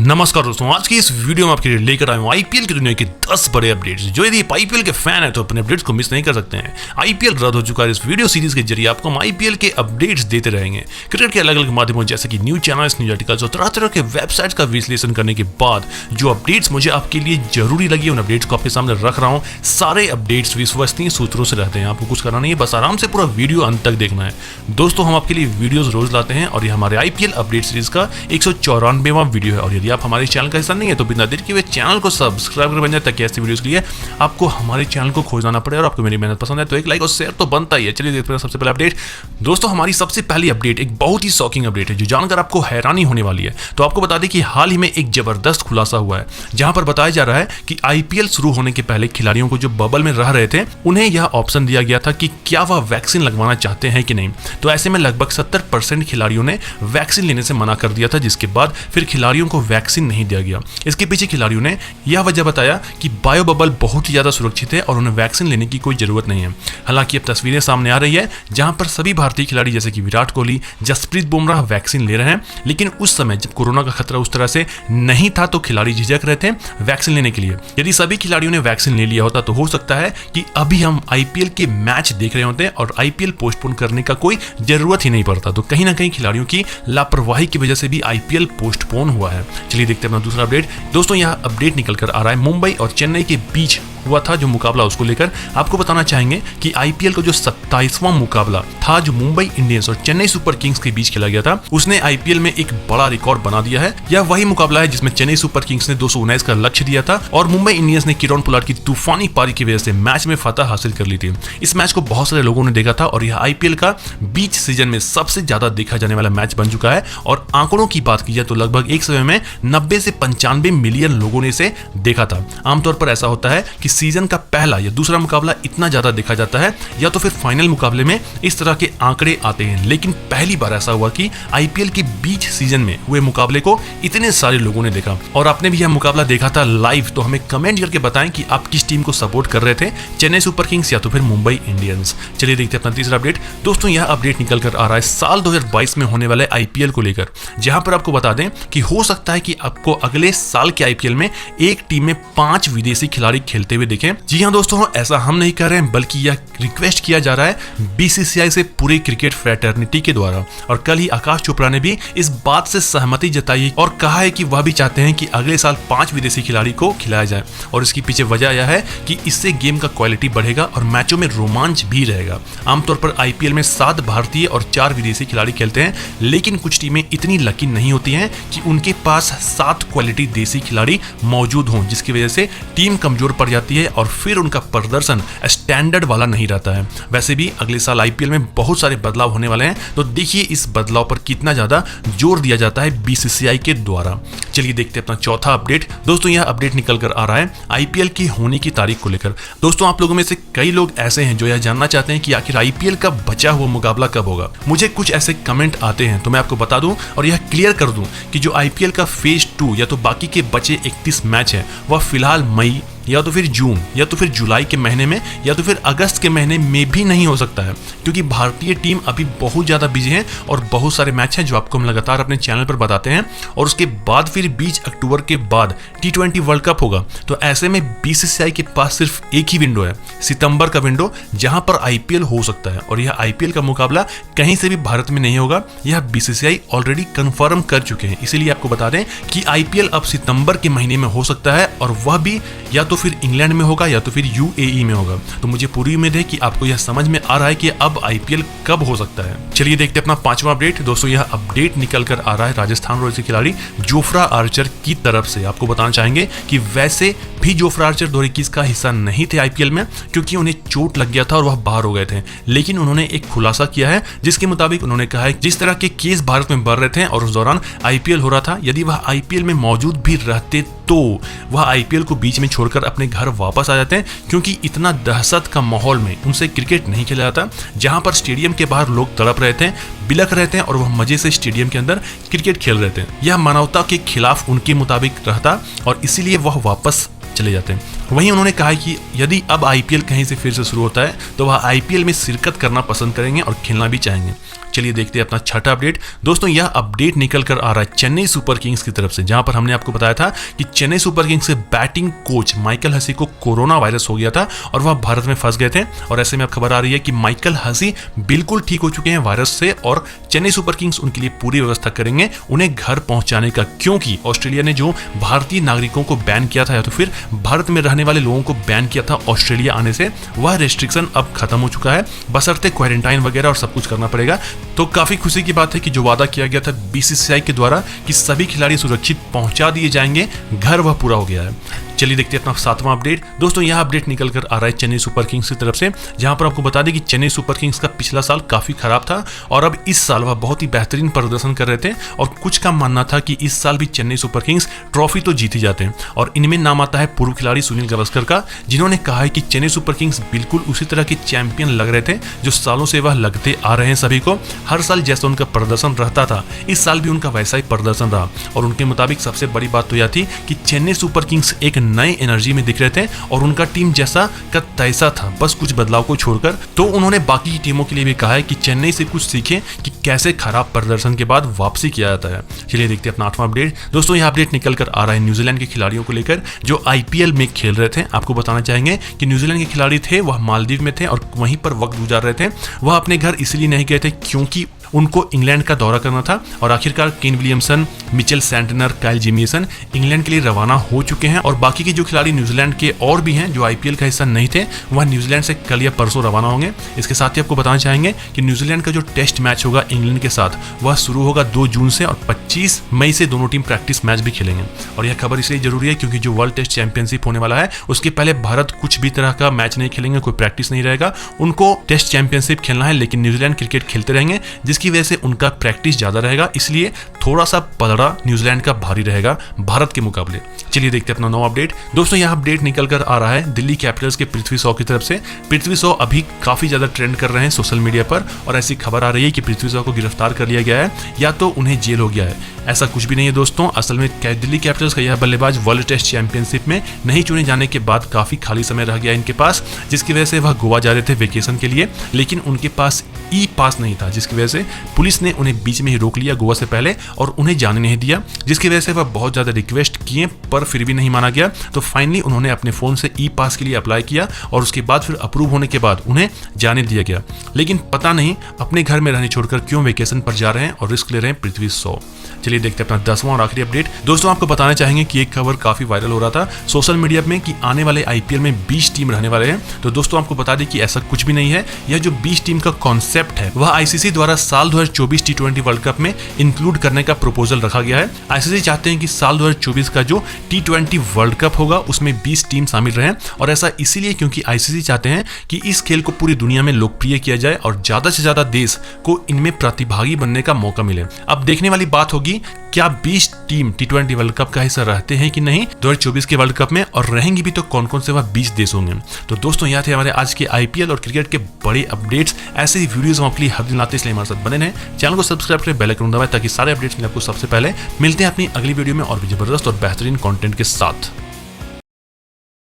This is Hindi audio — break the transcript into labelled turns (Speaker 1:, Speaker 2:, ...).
Speaker 1: नमस्कार दोस्तों, आज की इस वीडियो में आपके लिए लेकर आया हूँ आईपीएल की दुनिया के 10 बड़े अपडेट्स। जो यदि आईपीएल के फैन है तो अपने अपडेट्स को मिस नहीं कर सकते हैं। आईपीएल रद्द हो चुका है। इस वीडियो सीरीज के जरिए आपको हम आईपीएल के अपडेट्स देते रहेंगे, क्रिकेट के अलग अलग माध्यमों जैसे कि न्यूज चैनल्स, न्यूज आर्टिकल्स और तरह तरह के वेबसाइट्स का विश्लेषण करने के बाद जो अपडेट्स मुझे आपके लिए जरूरी लगी उन अपडेट्स को आपके सामने रख रहा हूँ। सारे अपडेट्स विश्वसनीय सूत्रों से रहते हैं, आपको कुछ करना नहीं है, बस आराम से पूरा वीडियो अंत तक देखना है। दोस्तों, हम आपके लिए वीडियोज रोज लाते हैं और ये हमारे आईपीएल अपडेट सीरीज का 194वां वीडियो है। और यदि आप हमारे चैनल का हिस्सा नहीं है तो बिना देर किए चैनल को सब्सक्राइब कर बन जाए, ताकि ऐसी वीडियोस के लिए आपको हमारे चैनल को खोजना पड़े। और आपको मेरी मेहनत पसंद है तो एक लाइक और शेयर तो बनता ही है। चलिए देखते हैं सबसे पहले अपडेट। दोस्तों, हमारी सबसे पहली अपडेट एक बहुत ही शॉकिंग अपडेट है जो जानकर आपको हैरानी होने वाली है। तो आपको बता दें कि हाल ही में एक जबरदस्त खुलासा हुआ है, जहां पर बताया जा रहा है कि आईपीएल शुरू होने के पहले खिलाड़ियों को जो बबल में रह रहे थे उन्हें यह ऑप्शन दिया गया था कि क्या वह वैक्सीन लगवाना चाहते हैं कि नहीं। तो ऐसे में लगभग 70% खिलाड़ियों ने वैक्सीन लेने से मना कर दिया था, जिसके बाद फिर खिलाड़ियों को वैक्सीन नहीं दिया गया। इसके पीछे खिलाड़ियों ने यह वजह बताया कि बायो बबल बहुत ही ज्यादा सुरक्षित है और उन्हें वैक्सीन लेने की कोई जरूरत नहीं है। हालांकि अब तस्वीरें सामने आ रही है जहां पर सभी भारतीय खिलाड़ी जैसे कि विराट कोहली, जसप्रीत बुमराह वैक्सीन ले रहे हैं, लेकिन उस समय जब कोरोना का खतरा उस तरह से नहीं था तो खिलाड़ी झिझक रहे थे वैक्सीन लेने के लिए। यदि सभी खिलाड़ियों ने वैक्सीन ले लिया होता तो हो सकता है कि अभी हम आईपीएल के मैच देख रहे होते और आईपीएल पोस्टपोन करने का कोई जरूरत ही नहीं पड़ता। तो कहीं ना कहीं खिलाड़ियों की लापरवाही की वजह से भी आईपीएल पोस्टपोन हुआ है। चलिए देखते हैं अपना दूसरा अपडेट। दोस्तों, यह अपडेट निकल कर आ रहा है मुंबई और चेन्नई के बीच हुआ था जो मुकाबला, उसको लेकर आपको बताना चाहेंगे कि आईपीएल का जो 27वां मुकाबला था जो मुंबई इंडियंस और चेन्नई सुपर किंग्स के बीच खेला गया था, उसने आईपीएल में एक बड़ा रिकॉर्ड बना दिया है। यह वही मुकाबला है जिसमें चेन्नई सुपर किंग्स ने 219 का लक्ष्य दिया था और मुंबई इंडियंस ने किरण पोलार्ड की तूफानी पारी की वजह से मैच में फतह हासिल कर ली थी। इस मैच को बहुत सारे लोगों ने देखा था और यह आईपीएल का बीच सीजन में सबसे ज्यादा देखा जाने वाला मैच बन चुका है। और आंकड़ों की बात की जाए तो लगभग एक समय में 90 से 95 मिलियन लोगों ने इसे देखा था। आमतौर पर ऐसा होता है कि सीजन का पहला या दूसरा मुकाबला इतना ज्यादा देखा जाता है या तो फिर फाइनल मुकाबले में इस तरह के आंकड़े आते हैं, लेकिन पहली बार ऐसा हुआ कि आईपीएल के बीच सीजन में हुए मुकाबले को इतने सारे लोगों ने देखा। और आपने भी यह मुकाबला देखा था लाइव, तो हमें कमेंट करके बताएं कि आप किस टीम को सपोर्ट कर रहे थे, चेन्नई सुपर किंग्स या तो फिर मुंबई इंडियंस। चलिए देखते हैं अपना तीसरा अपडेट। दोस्तों, यह अपडेट निकल कर आ रहा है साल 2022 में होने वाले आईपीएल को लेकर, जहां पर आपको बता दें कि हो सकता है कि आपको अगले साल के आईपीएल में एक टीम में 5 विदेशी खिलाड़ी खेलते हुए दिखें। जी हाँ दोस्तों, ऐसा हम नहीं कर रहे हैं, बल्कि यह रिक्वेस्ट किया जा रहा है बीसीसीआई से पूरे क्रिकेट फ्रेटर्निटी के द्वारा। और कल ही आकाश चोपड़ा ने भी इस बात से सहमति जताई और कहा है कि वह भी चाहते हैं कि अगले साल 5 विदेशी खिलाड़ी को खिलाया जाए। और इसकी पीछे वजह यह है कि इससे गेम का क्वालिटी बढ़ेगा और मैचों में रोमांच भी रहेगा। आमतौर पर आईपीएल में 7 भारतीय और 4 विदेशी खिलाड़ी खेलते हैं, लेकिन कुछ टीमें इतनी लकी नहीं होती हैं कि उनके पास 7 क्वालिटी देसी खिलाड़ी मौजूद हों, जिसकी वजह से टीम कमजोर पड़ जाती है और फिर उनका प्रदर्शन स्टैंडर्ड वाला नहीं रहता है। वैसे भी अगले साल आईपीएल में बहुत सारे बदलाव होने वाले हैं, तो देखिए इस बदलाव पर कितना ज्यादा जोर दिया जाता है बीसीसीआई के द्वारा। चलिए देखते हैं अपना चौथा अपडेट। दोस्तों, यह अपडेट निकल कर आ रहा है आईपीएल की होने की तारीख को लेकर। दोस्तों, आप लोगों में से कई लोग ऐसे हैं जो यह जानना चाहते हैं कि आखिर आईपीएल का बचा हुआ मुकाबला कब होगा। मुझे कुछ ऐसे कमेंट आते हैं तो मैं आपको बता दूं और यह क्लियर कर दूं कि जो आईपीएल का फेज 2 या तो बाकी के बचे 31 मैच है वह फिलहाल मई या तो फिर जून या तो फिर जुलाई के महीने में या तो फिर अगस्त के महीने में भी नहीं हो सकता है, क्योंकि भारतीय टीम अभी बहुत ज़्यादा बिजी है और बहुत सारे मैच हैं जो आपको हम लगातार अपने चैनल पर बताते हैं। और उसके बाद फिर 20 अक्टूबर के बाद T20 वर्ल्ड कप होगा। तो ऐसे में बीसीसीआई के पास सिर्फ एक ही विंडो है, सितंबर का विंडो, जहां पर आईपीएल हो सकता है। और यह आईपीएल का मुकाबला कहीं से भी भारत में नहीं होगा, यह बीसीसीआई ऑलरेडी कंफर्म कर चुके हैं। इसीलिए आपको बता दें कि आईपीएल अब सितंबर के महीने में हो सकता है और वह भी या तो फिर इंग्लैंड में होगा या तो फिर यूएई में होगा। तो मुझे पूरी उम्मीद है कि आपको यह समझ में आ रहा है कि अब आईपीएल कब हो सकता है। चलिए देखते हैं अपना 5वां अपडेट। दोस्तों, यह अपडेट निकल कर आ रहा है राजस्थान रॉयल्स के खिलाड़ी जोफ्रा आर्चर की तरफ से। आपको बताना चाहेंगे कि वैसे भी जोफ्रा आर्चर 2021 का हिस्सा नहीं थे आईपीएल में, क्योंकि उन्हें चोट लग गया था और वह बाहर हो गए थे। लेकिन उन्होंने एक खुलासा किया है जिसके मुताबिक उन्होंने कहा है जिस तरह के केस भारत में बढ़ रहे थे और उस दौरान आईपीएल हो रहा था, यदि वह आईपीएल में मौजूद भी रहते तो वह आईपीएल को बीच में छोड़कर अपने घर वापस आ जाते हैं, क्योंकि इतना दहशत का माहौल में उनसे क्रिकेट नहीं खेला जाता। जहां पर स्टेडियम के बाहर लोग तड़प रहे थे, बिलख रहे थे और वह मजे से स्टेडियम के अंदर क्रिकेट खेल रहे थे। यह मानवता के खिलाफ उनके मुताबिक रहता और इसीलिए वह वापस चले जाते हैं। वहीं उन्होंने कहा कि यदि अब आईपीएल कहीं से फिर से शुरू होता है तो वह आईपीएल में शिरकत करना पसंद करेंगे और खेलना भी चाहेंगे। चलिए देखते हैं अपना छठा अपडेट। दोस्तों यह अपडेट निकल कर आ रहा है चेन्नई सुपर किंग्स की तरफ से, जहां पर हमने आपको बताया था कि चेन्नई सुपर किंग्स के बैटिंग कोच माइकल हसी को कोरोना वायरस हो गया था और वह भारत में फंस गए थे। और ऐसे में अब खबर आ रही है कि माइकल हसी बिल्कुल ठीक हो चुके हैं वायरस से और चेन्नई सुपर किंग्स उनके लिए पूरी व्यवस्था करेंगे उन्हें घर पहुंचाने का, क्योंकि ऑस्ट्रेलिया ने जो भारतीय नागरिकों को बैन किया था या तो फिर भारत में रहने वाले लोगों को बैन किया था ऑस्ट्रेलिया आने से, वह रेस्ट्रिक्शन अब खत्म हो चुका है। बशर्ते क्वारंटाइन वगैरह और सब कुछ करना पड़ेगा। तो काफी खुशी की बात है कि जो वादा किया गया था बीसीसीआई के द्वारा कि सभी खिलाड़ी सुरक्षित पहुंचा दिए जाएंगे, घर वह पूरा हो गया है। चलिए देखते हैं अपना सातवां अपडेट। दोस्तों यह अपडेट निकल कर आ रहा है चेन्नई सुपर किंग्स की तरफ से, जहां पर आपको बता दें कि चेन्नई सुपर किंग्स का पिछला साल काफी खराब था और अब इस साल वह बहुत ही बेहतरीन प्रदर्शन कर रहे थे और कुछ का मानना था कि इस साल भी चेन्नई सुपर किंग्स ट्रॉफी तो जीत ही जाते हैं। और इनमें नाम आता है पूर्व खिलाड़ी सुनील गावस्कर का, जिन्होंने कहा है कि चेन्नई सुपर किंग्स बिल्कुल उसी तरह के चैंपियन लग रहे थे जो सालों से वह लगते आ रहे हैं सभी को। हर साल जैसा उनका प्रदर्शन रहता था इस साल भी उनका वैसा ही प्रदर्शन रहा। और उनके मुताबिक सबसे बड़ी बात तो यह थी कि चेन्नई सुपर किंग्स एक नई एनर्जी में दिख रहे थे और उनका टीम जैसा का तैसा था, बस कुछ बदलाव को छोड़कर। तो उन्होंने बाकी की टीमों के लिए भी कहा है कि चेन्नई से कुछ सीखें कि कैसे खराब प्रदर्शन के बाद वापसी किया जाता है। चलिए देखते हैं अपना आठवां अपडेट। दोस्तों यह अपडेट निकल कर आ रहा है न्यूजीलैंड के खिलाड़ियों को लेकर जो आईपीएल में खेल रहे थे। आपको बताना चाहेंगे कि न्यूजीलैंड के खिलाड़ी थे वह मालदीव में थे और वहीं पर वक्त गुजार रहे थे। वह अपने घर इसलिए नहीं गए थे क्योंकि उनको इंग्लैंड का दौरा करना था और आखिरकार Kane Williamson, Mitchell Santner, Kyle Jameson England के लिए रवाना हो चुके हैं। और बाकी के जो खिलाड़ी न्यूजीलैंड के और भी हैं जो आईपीएल का हिस्सा नहीं थे, वह न्यूजीलैंड से कल या परसों रवाना होंगे। इसके साथ ही आपको बताना चाहेंगे कि न्यूजीलैंड का जो टेस्ट मैच होगा इंग्लैंड के साथ वह शुरू होगा 2 जून से और 25 मई से दोनों टीम प्रैक्टिस मैच भी खेलेंगे। और यह खबर इसलिए जरूरी है क्योंकि जो वर्ल्ड टेस्ट चैंपियनशिप होने वाला है उसके पहले भारत कुछ भी तरह का मैच नहीं खेलेंगे, कोई प्रैक्टिस नहीं रहेगा। उनको टेस्ट चैंपियनशिप खेलना है लेकिन न्यूजीलैंड क्रिकेट खेलते रहेंगे, जिसकी वजह से उनका प्रैक्टिस ज्यादा रहेगा, इसलिए थोड़ा सा पलड़ा न्यूजीलैंड का भारी रहेगा भारत के मुकाबले। चलिए देखते हैं अपना नया अपडेट। दोस्तों यह अपडेट निकल कर आ रहा है दिल्ली कैपिटल्स के पृथ्वी शॉ की तरफ से। पृथ्वी शॉ अभी काफी ज्यादा ट्रेंड कर रहे हैं सोशल मीडिया पर और ऐसी खबर आ रही है कि पृथ्वी शॉ को गिरफ्तार कर लिया गया है या तो उन्हें जेल हो गया है। ऐसा कुछ भी नहीं है दोस्तों। असल में दिल्ली कैपिटल्स का यह बल्लेबाज वर्ल्ड टेस्ट चैंपियनशिप में नहीं चुने जाने के बाद काफी खाली समय रह गया इनके पास, जिसकी वजह से वह गोवा जा रहे थे वेकेशन के लिए, लेकिन उनके पास ई पास नहीं था, जिसकी वजह से पुलिस ने उन्हें बीच में ही रोक लिया गोवा से पहले और उन्हें जाने नहीं दिया, जिसकी वजह से वह बहुत ज्यादा रिक्वेस्ट किए पर फिर भी नहीं माना गया। तो फाइनली उन्होंने अपने फोन से ई पास के लिए अप्लाई किया और उसके बाद फिर अप्रूव होने के बाद उन्हें जाने दिया गया। लेकिन पता नहीं अपने घर में रहने छोड़कर क्यों वेकेशन पर जा रहे हैं और रिस्क ले रहे हैं पृथ्वी शॉ। चलिए देखते हैं अपना 10वां और आखिरी अपडेट। दोस्तों आपको बताना चाहेंगे कि एक खबर काफी वायरल हो रहा था सोशल मीडिया में कि आने वाले आईपीएल में 20 टीम रहने वाले हैं। तो दोस्तों आपको बता दें कि ऐसा कुछ भी नहीं है। यह जो 20 टीम का कॉन्सेप्ट है वह आईसीसी द्वारा साल 2024 टी20 वर्ल्ड कप में इंक्लूड करने का प्रपोजल रखा गया है। आईसीसी चाहते हैं कि साल 2024 का जो टी20 वर्ल्ड कप होगा उसमें 20 टीम शामिल रहें और ऐसा इसीलिए क्योंकि आईसीसी चाहते हैं कि इस खेल को पूरी दुनिया में लोकप्रिय किया जाए और ज्यादा से ज्यादा देश को इनमें प्रतिभागी बनने का मौका मिले। अब देखने वाली बात होगी क्या 20 टीम टी20 वर्ल्ड कप का हिस्सा रहते हैं कि नहीं 2024 के वर्ल्ड कप में, और रहेंगी भी तो कौन कौन से वह 20 देश होंगे। तो दोस्तों यहाँ थे हमारे आज के आईपीएल और क्रिकेट के बड़े अपडेट्स। ऐसे ही वीडियोस हम आपके लिए हर दिन लाते हैं, इसलिए हमारे साथ बने रहें। चैनल को सब्सक्राइब करें, बेल आइकन दबाएं ताकि सारे अपडेट्स मिले आपको सबसे पहले। मिलते हैं अपनी अगली वीडियो में और भी जबरदस्त और बेहतरीन कंटेंट के साथ।